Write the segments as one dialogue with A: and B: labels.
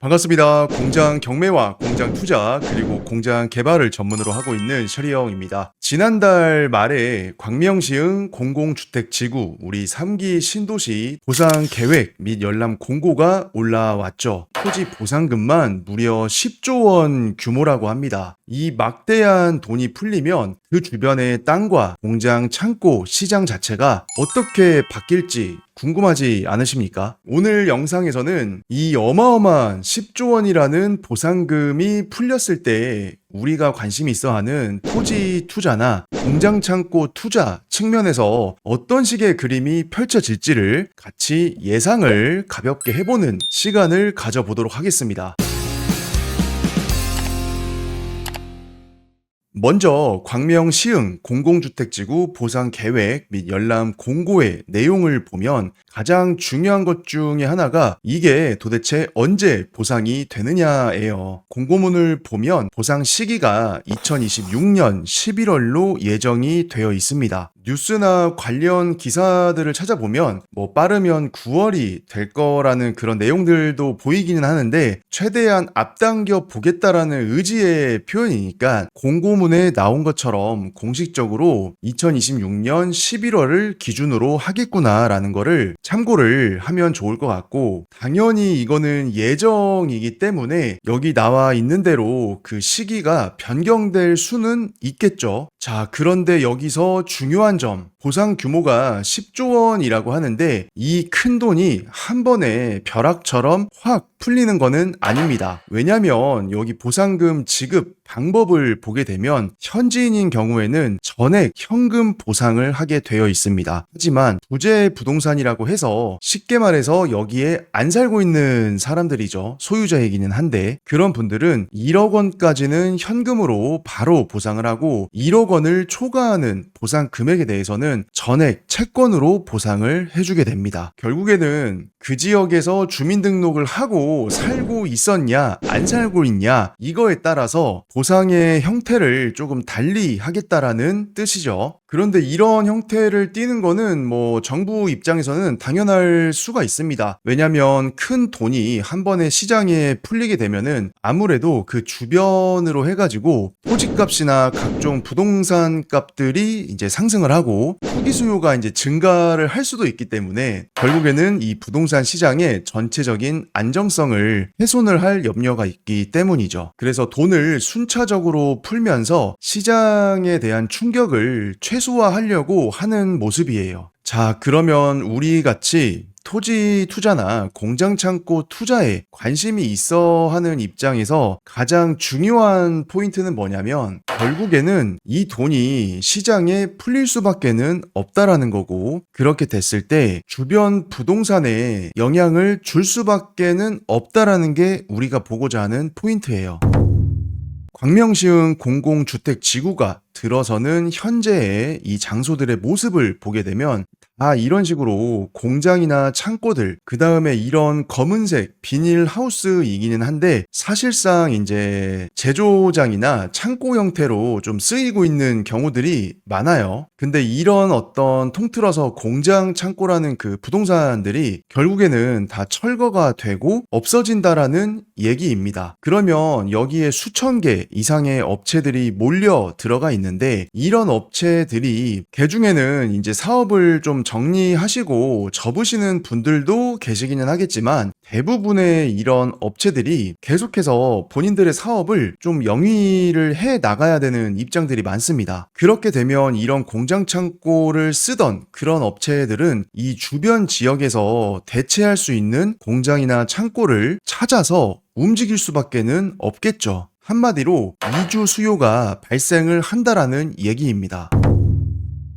A: 반갑습니다. 공장 경매와 공장 투자 그리고 공장 개발을 전문으로 하고 있는 셔리형입니다. 지난달 말에 광명시흥 공공주택지구 우리 3기 신도시 보상 계획 및 열람 공고가 올라왔죠. 토지 보상금만 무려 10조 원 규모라고 합니다. 이 막대한 돈이 풀리면 그 주변의 땅과 공장, 창고, 시장 자체가 어떻게 바뀔지 궁금하지 않으십니까? 오늘 영상에서는 이 어마어마한 10조 원이라는 보상금이 풀렸을 때 우리가 관심이 있어 하는 토지 투자나 공장 창고 투자 측면에서 어떤 식의 그림이 펼쳐질지를 같이 예상을 가볍게 해보는 시간을 가져보도록 하겠습니다. 먼저 광명시흥 공공주택지구 보상계획 및 열람 공고의 내용을 보면 가장 중요한 것 중에 하나가 이게 도대체 언제 보상이 되느냐예요. 공고문을 보면 보상 시기가 2026년 11월로 예정이 되어 있습니다. 뉴스나 관련 기사들을 찾아보면 빠르면 9월이 될 거라는 그런 내용들도 보이기는 하는데 최대한 앞당겨 보겠다라는 의지의 표현이니까 공고문에 나온 것처럼 공식적으로 2026년 11월을 기준으로 하겠구나라는 거를 참고를 하면 좋을 것 같고, 당연히 이거는 예정이기 때문에 여기 나와 있는 대로 그 시기가 변경될 수는 있겠죠. 자, 그런데 여기서 중요한 점, 보상 규모가 10조 원이라고 하는데 이 큰 돈이 한 번에 벼락처럼 확 풀리는 거는 아닙니다. 왜냐면 여기 보상금 지급 방법을 보게 되면 현지인인 경우에는 전액 현금 보상을 하게 되어 있습니다. 하지만 부재 부동산이라고 해서 쉽게 말해서 여기에 안 살고 있는 사람들이죠. 소유자이기는 한데 그런 분들은 1억 원까지는 현금으로 바로 보상을 하고 1억 원을 초과하는 보상 금액에 대해서는 전액 채권으로 보상을 해주게 됩니다. 결국에는 그 지역에서 주민등록을 하고 살고 있었냐 안 살고 있냐 이거에 따라서 보상의 형태를 조금 달리 하겠다라는 뜻이죠. 그런데 이런 형태를 띠는 거는 정부 입장에서는 당연할 수가 있습니다. 왜냐하면 큰 돈이 한 번에 시장에 풀리게 되면은 아무래도 그 주변으로 해가지고 토지값이나 각종 부동산 값들이 이제 상승을 하고 투기 수요가 이제 증가를 할 수도 있기 때문에 결국에는 이 부동산 시장의 전체적인 안정성을 훼손을 할 염려가 있기 때문이죠. 그래서 돈을 순차적으로 풀면서 시장에 대한 충격을 최소화하려고 하는 모습이에요. 자, 그러면 우리 같이 토지 투자나 공장 창고 투자에 관심이 있어 하는 입장에서 가장 중요한 포인트는 뭐냐면 결국에는 이 돈이 시장에 풀릴 수밖에는 없다라는 거고, 그렇게 됐을 때 주변 부동산에 영향을 줄 수밖에는 없다라는 게 우리가 보고자 하는 포인트예요. 광명시흥 공공주택지구가 들어서는 현재의 이 장소들의 모습을 보게 되면 이런 식으로 공장이나 창고들, 그 다음에 이런 검은색 비닐 하우스이기는 한데 사실상 이제 제조장이나 창고 형태로 좀 쓰이고 있는 경우들이 많아요. 근데 이런 어떤 통틀어서 공장, 창고라는 그 부동산들이 결국에는 다 철거가 되고 없어진다라는 얘기입니다. 그러면 여기에 수천 개 이상의 업체들이 몰려 들어가 있는데 이런 업체들이 개중에는 이제 사업을 좀 정리하시고 접으시는 분들도 계시기는 하겠지만 대부분의 이런 업체들이 계속해서 본인들의 사업을 좀 영위를 해 나가야 되는 입장들이 많습니다. 그렇게 되면 이런 공장 창고를 쓰던 그런 업체들은 이 주변 지역에서 대체할 수 있는 공장이나 창고를 찾아서 움직일 수밖에는 없겠죠. 한마디로 이주 수요가 발생을 한다라는 얘기입니다.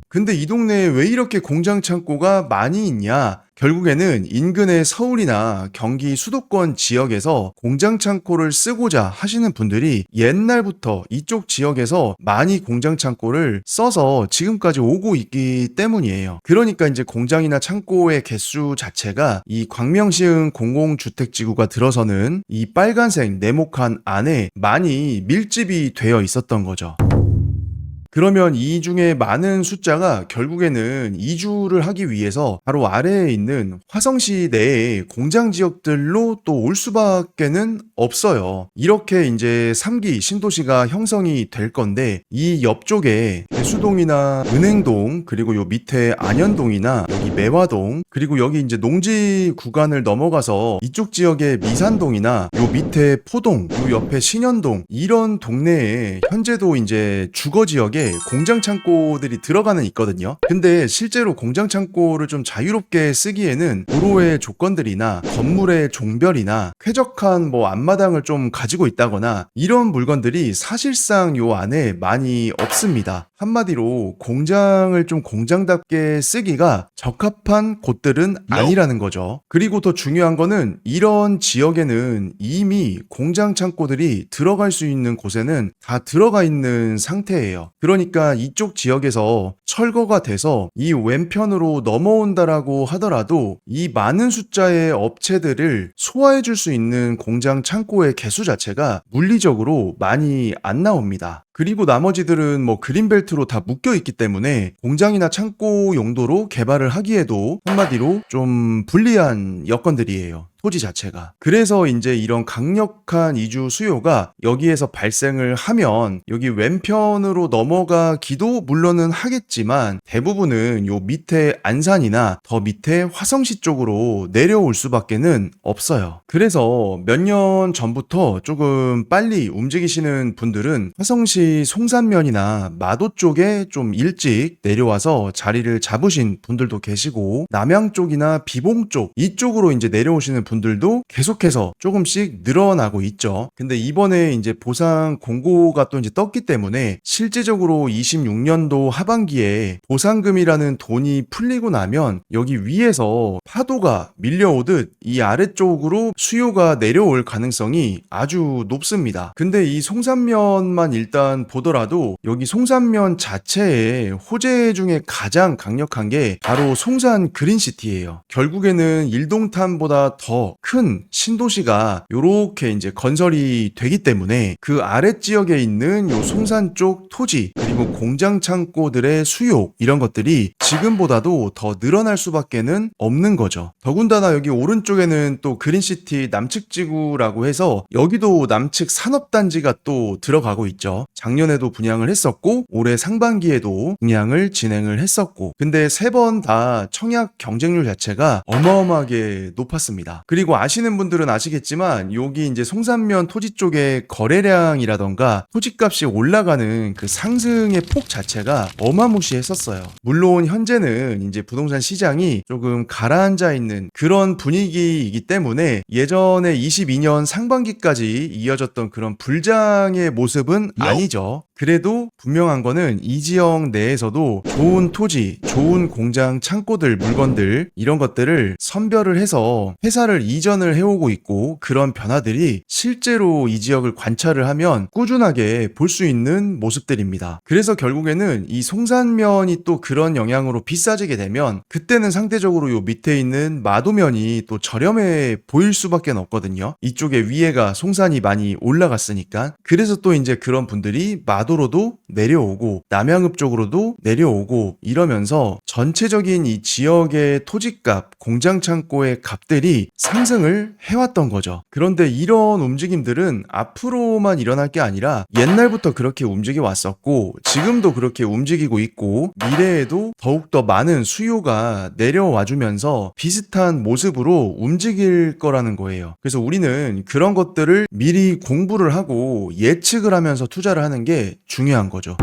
A: 근데 이 동네에 왜 이렇게 공장 창고가 많이 있냐? 결국에는 인근의 서울이나 경기 수도권 지역에서 공장 창고를 쓰고자 하시는 분들이 옛날부터 이쪽 지역에서 많이 공장 창고를 써서 지금까지 오고 있기 때문이에요. 그러니까 이제 공장이나 창고의 개수 자체가 이 광명시흥 공공주택지구가 들어서는 이 빨간색 네모칸 안에 많이 밀집이 되어 있었던 거죠. 그러면 이 중에 많은 숫자가 결국에는 이주를 하기 위해서 바로 아래에 있는 화성시 내의 공장 지역들로 또 올 수밖에는 없어요. 이렇게 이제 3기 신도시가 형성이 될 건데, 이 옆쪽에 대수동이나 은행동, 그리고 요 밑에 안현동이나 여기 매화동, 그리고 여기 이제 농지 구간을 넘어가서 이쪽 지역의 미산동이나 요 밑에 포동, 요 옆에 신현동, 이런 동네에 현재도 이제 주거 지역에 공장 창고들이 들어가는 있거든요. 근데 실제로 공장 창고를 좀 자유롭게 쓰기에는 도로의 조건들이나 건물의 종별이나 쾌적한 뭐 앞마당을 좀 가지고 있다거나 이런 물건들이 사실상 요 안에 많이 없습니다. 한마디로 공장을 좀 공장답게 쓰기가 적합한 곳들은 아니라는 거죠. 그리고 더 중요한 거는 이런 지역에는 이미 공장 창고들이 들어갈 수 있는 곳에는 다 들어가 있는 상태예요. 그러니까 이쪽 지역에서 철거가 돼서 이 왼편으로 넘어온다라고 하더라도 이 많은 숫자의 업체들을 소화해 줄 수 있는 공장 창고의 개수 자체가 물리적으로 많이 안 나옵니다. 그리고 나머지들은 뭐 그린벨트로 다 묶여 있기 때문에 공장이나 창고 용도로 개발을 하기에도 한마디로 좀 불리한 여건들이에요. 토지 자체가. 그래서 이제 이런 강력한 이주 수요가 여기에서 발생을 하면 여기 왼편으로 넘어가기도 물론은 하겠지만 대부분은 요 밑에 안산이나 더 밑에 화성시 쪽으로 내려올 수밖에는 없어요. 그래서 몇 년 전부터 조금 빨리 움직이시는 분들은 화성시 송산면이나 마도 쪽에 좀 일찍 내려와서 자리를 잡으신 분들도 계시고, 남양 쪽이나 비봉 쪽 이쪽으로 이제 내려오시는 분들도 계속해서 조금씩 늘어나고 있죠. 근데 이번에 이제 보상 공고가 또 이제 떴기 때문에 실제적으로 26년도 하반기에 보상금이라는 돈이 풀리고 나면 여기 위에서 파도가 밀려오듯 이 아래쪽으로 수요가 내려올 가능성이 아주 높습니다. 근데 이 송산면만 일단 보더라도 여기 송산면 자체의 호재 중에 가장 강력한 게 바로 송산 그린시티예요. 결국에는 일동탄보다 더 큰 신도시가 요렇게 이제 건설이 되기 때문에 그 아래 지역에 있는 요 송산 쪽 토지 그리고 공장 창고들의 수요 이런 것들이 지금보다도 더 늘어날 수밖에는 없는 거죠. 더군다나 여기 오른쪽에는 또 그린시티 남측지구라고 해서 여기도 남측 산업단지가 또 들어가고 있죠. 작년에도 분양을 했었고 올해 상반기에도 분양을 진행을 했었고, 근데 세 번 다 청약 경쟁률 자체가 어마어마하게 높았습니다. 그리고 아시는 분들은 아시겠지만 여기 이제 송산면 토지 쪽의 거래량이라던가 토지값이 올라가는 그 상승의 폭 자체가 어마무시했었어요. 물론 현재는 이제 부동산 시장이 조금 가라앉아 있는 그런 분위기이기 때문에 예전에 22년 상반기까지 이어졌던 그런 불장의 모습은 아니죠. 그래도 분명한 거는 이 지역 내에서도 좋은 토지, 좋은 공장, 창고들, 물건들 이런 것들을 선별을 해서 회사를 이전을 해오고 있고, 그런 변화들이 실제로 이 지역을 관찰을 하면 꾸준하게 볼 수 있는 모습들입니다. 그래서 결국에는 이 송산면이 또 그런 영향으로 비싸지게 되면 그때는 상대적으로 요 밑에 있는 마도면이 또 저렴해 보일 수밖에 없거든요. 이쪽에 위에가 송산이 많이 올라갔으니까. 그래서 또 이제 그런 분들이 마도로도 내려오고 남양읍 쪽으로도 내려오고 이러면서 전체적인 이 지역의 토지값, 공장 창고의 값들이 상승을 해왔던 거죠. 그런데 이런 움직임들은 앞으로만 일어날 게 아니라 옛날부터 그렇게 움직여 왔었고 지금도 그렇게 움직이고 있고 미래에도 더욱더 많은 수요가 내려와주면서 비슷한 모습으로 움직일 거라는 거예요. 그래서 우리는 그런 것들을 미리 공부를 하고 예측을 하면서 투자를 하는 게 중요한 거죠.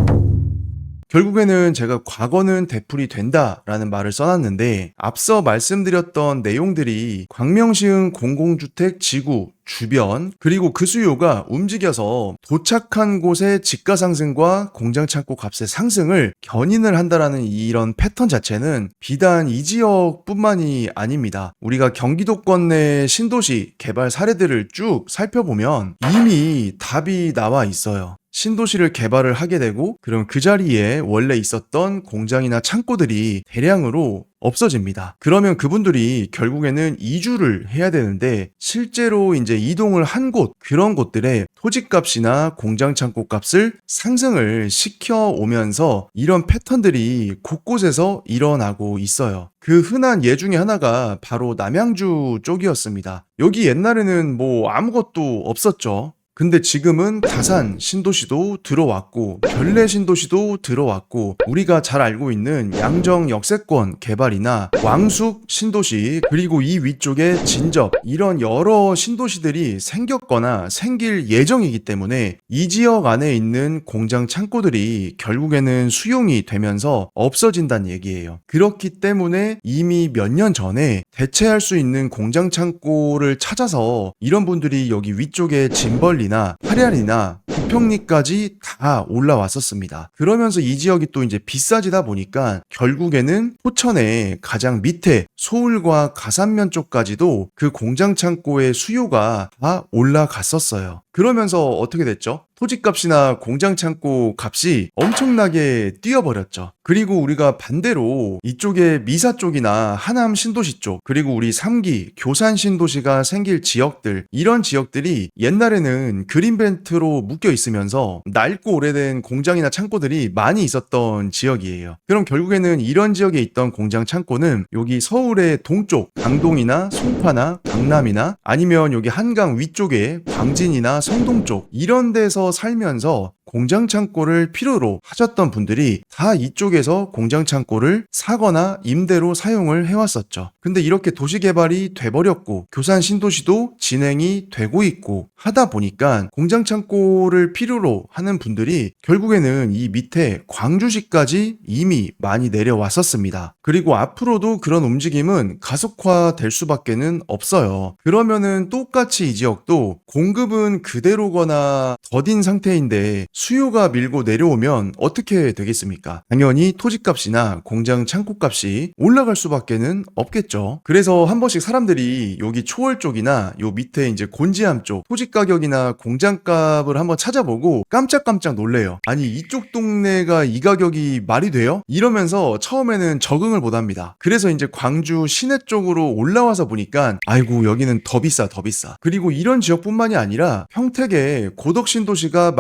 A: 결국에는 제가 과거는 되풀이 된다라는 말을 써놨는데, 앞서 말씀드렸던 내용들이 광명시흥 공공주택 지구 주변 그리고 그 수요가 움직여서 도착한 곳의 집가 상승과 공장 창고 값의 상승을 견인을 한다라는 이런 패턴 자체는 비단 이 지역뿐만이 아닙니다. 우리가 경기도권 내 신도시 개발 사례들을 쭉 살펴보면 이미 답이 나와 있어요. 신도시를 개발을 하게 되고 그럼 그 자리에 원래 있었던 공장이나 창고들이 대량으로 없어집니다. 그러면 그분들이 결국에는 이주를 해야 되는데 실제로 이제 이동을 한 곳, 그런 곳들의 토지값이나 공장 창고 값을 상승을 시켜 오면서 이런 패턴들이 곳곳에서 일어나고 있어요. 그 흔한 예 중에 하나가 바로 남양주 쪽이었습니다. 여기 옛날에는 뭐 아무것도 없었죠. 근데 지금은 다산 신도시도 들어왔고 별내 신도시도 들어왔고 우리가 잘 알고 있는 양정 역세권 개발이나 왕숙 신도시 그리고 이 위쪽에 진접 이런 여러 신도시들이 생겼거나 생길 예정이기 때문에 이 지역 안에 있는 공장 창고들이 결국에는 수용이 되면서 없어진다는 얘기예요. 그렇기 때문에 이미 몇 년 전에 대체할 수 있는 공장 창고를 찾아서 이런 분들이 여기 위쪽에 진벌리나 화련이나 부평리까지 다 올라왔었습니다. 그러면서 이 지역이 또 이제 비싸지다 보니까 결국에는 포천의 가장 밑에 소울과 가산면 쪽까지도 그 공장 창고의 수요가 다 올라갔었어요. 그러면서 어떻게 됐죠? 토지값이나 공장 창고 값이 엄청나게 뛰어버렸죠. 그리고 우리가 반대로 이쪽에 미사 쪽이나 하남 신도시 쪽 그리고 우리 3기 교산 신도시가 생길 지역들 이런 지역들이 옛날에는 그린벨트로 묶여 있으면서 낡고 오래된 공장이나 창고들이 많이 있었던 지역이에요. 그럼 결국에는 이런 지역에 있던 공장 창고는 여기 서울의 동쪽 강동이나 송파나 강남이나 아니면 여기 한강 위쪽에 광진이나 성동 쪽 이런 데서 살면서 공장 창고를 필요로 하셨던 분들이 다 이쪽에서 공장 창고를 사거나 임대로 사용을 해왔었죠. 근데 이렇게 도시개발이 돼버렸고 교산 신도시도 진행이 되고 있고 하다 보니까 공장 창고를 필요로 하는 분들이 결국에는 이 밑에 광주시까지 이미 많이 내려왔었습니다. 그리고 앞으로도 그런 움직임은 가속화될 수밖에는 없어요. 그러면은 똑같이 이 지역도 공급은 그대로거나 더딘 상태인데 수요가 밀고 내려오면 어떻게 되겠습니까? 당연히 토지값이나 공장 창고값이 올라갈 수밖에는 없겠죠. 그래서 한 번씩 사람들이 여기 초월 쪽이나 요 밑에 이제 곤지암 쪽 토지 가격이나 공장값을 한번 찾아보고 깜짝깜짝 놀래요. 아니 이쪽 동네가 이 가격이 말이 돼요? 이러면서 처음에는 적응을 못합니다. 그래서 이제 광주 시내 쪽으로 올라와서 보니까 아이고 여기는 더 비싸 더 비싸. 그리고 이런 지역뿐만이 아니라 평택에 고덕신도시가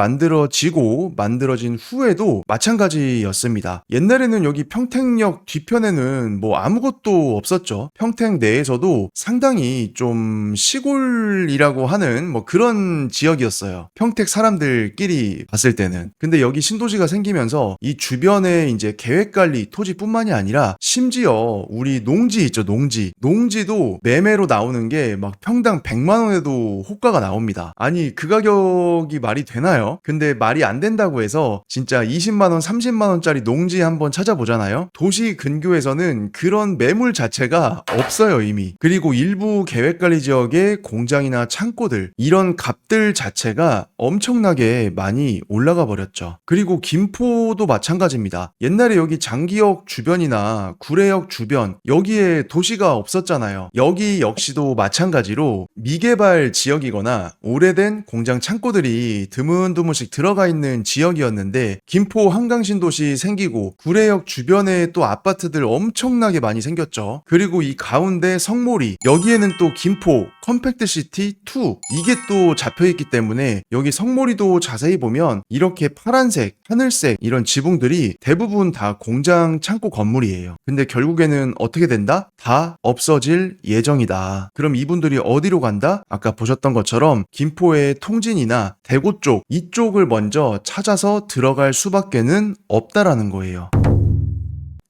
A: 만들어진 후에도 마찬가지였습니다. 옛날에는 여기 평택역 뒤편에는 뭐 아무것도 없었죠. 평택 내에서도 상당히 좀 시골이라고 하는 뭐 그런 지역이었어요. 평택 사람들끼리 봤을 때는. 근데 여기 신도시가 생기면서 이 주변에 이제 계획관리 토지뿐만이 아니라 심지어 우리 농지 있죠, 농지도 매매로 나오는 게 막 평당 100만 원에도 호가가 나옵니다. 아니 그 가격이 말이 되나요? 근데 말이 안 된다고 해서 진짜 20만 원, 30만 원짜리 농지 한번 찾아보잖아요. 도시 근교에서는 그런 매물 자체가 없어요, 이미. 그리고 일부 계획관리 지역의 공장이나 창고들 이런 값들 자체가 엄청나게 많이 올라가 버렸죠. 그리고 김포도 마찬가지입니다. 옛날에 여기 장기역 주변이나 구례역 주변 여기에 도시가 없었잖아요. 여기 역시도 마찬가지로 미개발 지역이거나 오래된 공장 창고들이 드문드문씩 들어가 있는 지역이었는데 김포 한강신도시 생기고 구례역 주변에 또 아파트들 엄청나게 많이 생겼죠. 그리고 이 가운데 성모리 여기에는 또 김포 컴팩트시티 2 이게 또 잡혀있기 때문에 여기 성모리도 자세히 보면 이렇게 파란색, 하늘색 이런 지붕들이 대부분 다 공장 창고 건물이에요. 근데 결국에는 어떻게 된다? 다 없어질 예정이다. 그럼 이분들이 어디로 간다? 아까 보셨던 것처럼 김포의 통진이나 대구 쪽 이쪽을 먼저 찾아서 들어갈 수밖에는 없다라는 거예요.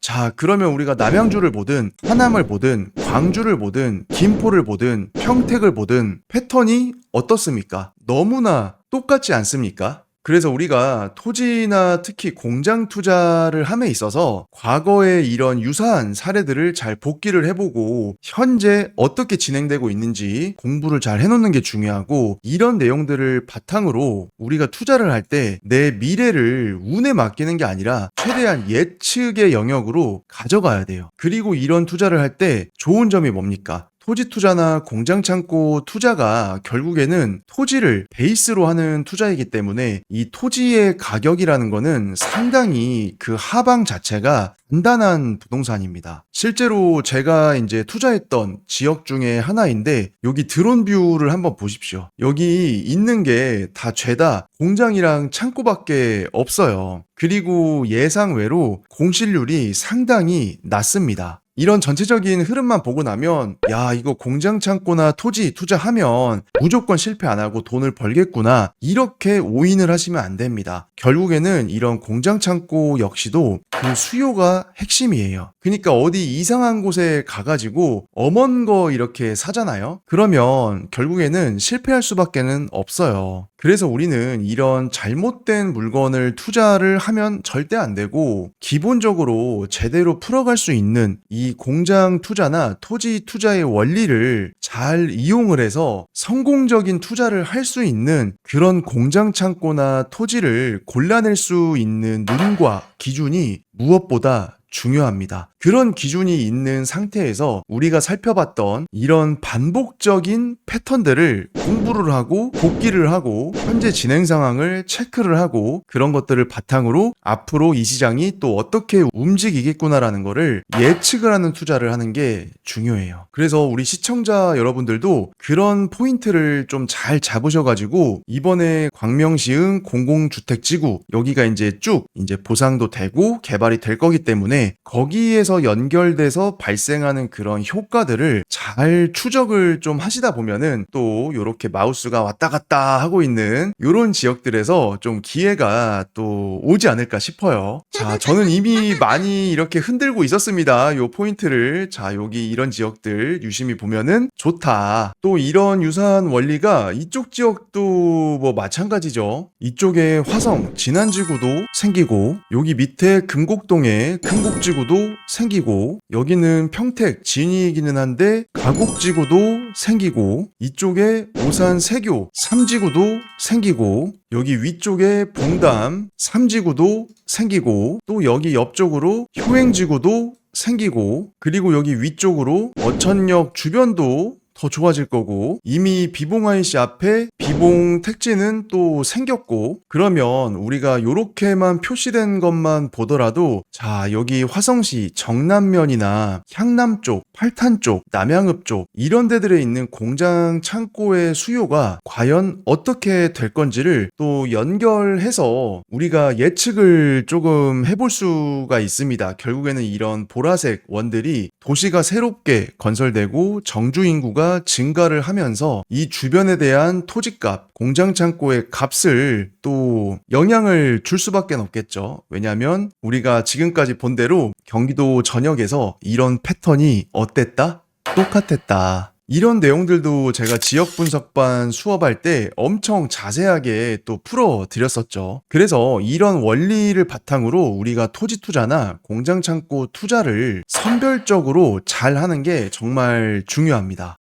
A: 자, 그러면 우리가 남양주를 보든 하남을 보든 광주를 보든 김포를 보든 평택을 보든 패턴이 어떻습니까? 너무나 똑같지 않습니까? 그래서 우리가 토지나 특히 공장 투자를 함에 있어서 과거의 이런 유사한 사례들을 잘 복기를 해보고 현재 어떻게 진행되고 있는지 공부를 잘 해놓는 게 중요하고 이런 내용들을 바탕으로 우리가 투자를 할 때 내 미래를 운에 맡기는 게 아니라 최대한 예측의 영역으로 가져가야 돼요. 그리고 이런 투자를 할 때 좋은 점이 뭡니까? 토지 투자나 공장 창고 투자가 결국에는 토지를 베이스로 하는 투자이기 때문에 이 토지의 가격이라는 거는 상당히 그 하방 자체가 단단한 부동산입니다. 실제로 제가 이제 투자했던 지역 중에 하나인데 여기 드론 뷰를 한번 보십시오. 여기 있는 게 다 죄다 공장이랑 창고밖에 없어요. 그리고 예상외로 공실률이 상당히 낮습니다. 이런 전체적인 흐름만 보고 나면 야 이거 공장 창고나 토지 투자하면 무조건 실패 안 하고 돈을 벌겠구나 이렇게 오인을 하시면 안 됩니다. 결국에는 이런 공장 창고 역시도 그 수요가 핵심이에요. 그러니까 어디 이상한 곳에 가가지고 엄한 거 이렇게 사잖아요. 그러면 결국에는 실패할 수밖에는 없어요. 그래서 우리는 이런 잘못된 물건을 투자를 하면 절대 안 되고 기본적으로 제대로 풀어갈 수 있는 이 공장 투자나 토지 투자의 원리를 잘 이용을 해서 성공적인 투자를 할 수 있는 그런 공장 창고나 토지를 골라낼 수 있는 눈과 기준이 무엇보다 중요합니다. 그런 기준이 있는 상태에서 우리가 살펴봤던 이런 반복적인 패턴들을 공부를 하고 복기를 하고 현재 진행 상황을 체크를 하고 그런 것들을 바탕으로 앞으로 이 시장이 또 어떻게 움직이겠구나라는 거를 예측을 하는 투자를 하는 게 중요해요. 그래서 우리 시청자 여러분들도 그런 포인트를 좀 잘 잡으셔가지고 이번에 광명시흥 공공주택지구 여기가 이제 쭉 이제 보상도 되고 개발이 될 거기 때문에 거기에서 연결돼서 발생하는 그런 효과들을 잘 추적을 좀 하시다 보면은 또 요렇게 마우스가 왔다 갔다 하고 있는 요런 지역들에서 좀 기회가 또 오지 않을까 싶어요. 자, 저는 이미 많이 이렇게 흔들고 있었습니다. 요 포인트를. 자, 여기 이런 지역들 유심히 보면은 좋다. 또 이런 유사한 원리가 이쪽 지역도 뭐 마찬가지죠. 이쪽에 화성 진안지구도 생기고 여기 밑에 금곡동에 금곡지구도 생기고 여기는 평택 진이이기는 한데 가곡지구도 생기고 이쪽에 오산 세교 3지구도 생기고 여기 위쪽에 봉담 3지구도 생기고 또 여기 옆쪽으로 효행지구도 생기고 그리고 여기 위쪽으로 어천역 주변도 더 좋아질 거고 이미 비봉 IC 앞에 비봉 택지는 또 생겼고 그러면 우리가 요렇게만 표시된 것만 보더라도 자 여기 화성시 정남면이나 향남 쪽, 팔탄 쪽, 남양읍 쪽 이런 데들에 있는 공장 창고의 수요가 과연 어떻게 될 건지를 또 연결해서 우리가 예측을 조금 해볼 수가 있습니다. 결국에는 이런 보라색 원들이 도시가 새롭게 건설되고 정주 인구가 증가를 하면서 이 주변에 대한 토지값, 공장 창고의 값을 또 영향을 줄 수밖에 없겠죠. 왜냐하면 우리가 지금까지 본 대로 경기도 전역에서 이런 패턴이 어땠다? 똑같았다. 이런 내용들도 제가 지역 분석반 수업할 때 엄청 자세하게 또 풀어 드렸었죠. 그래서 이런 원리를 바탕으로 우리가 토지 투자나 공장 창고 투자를 선별적으로 잘 하는 게 정말 중요합니다.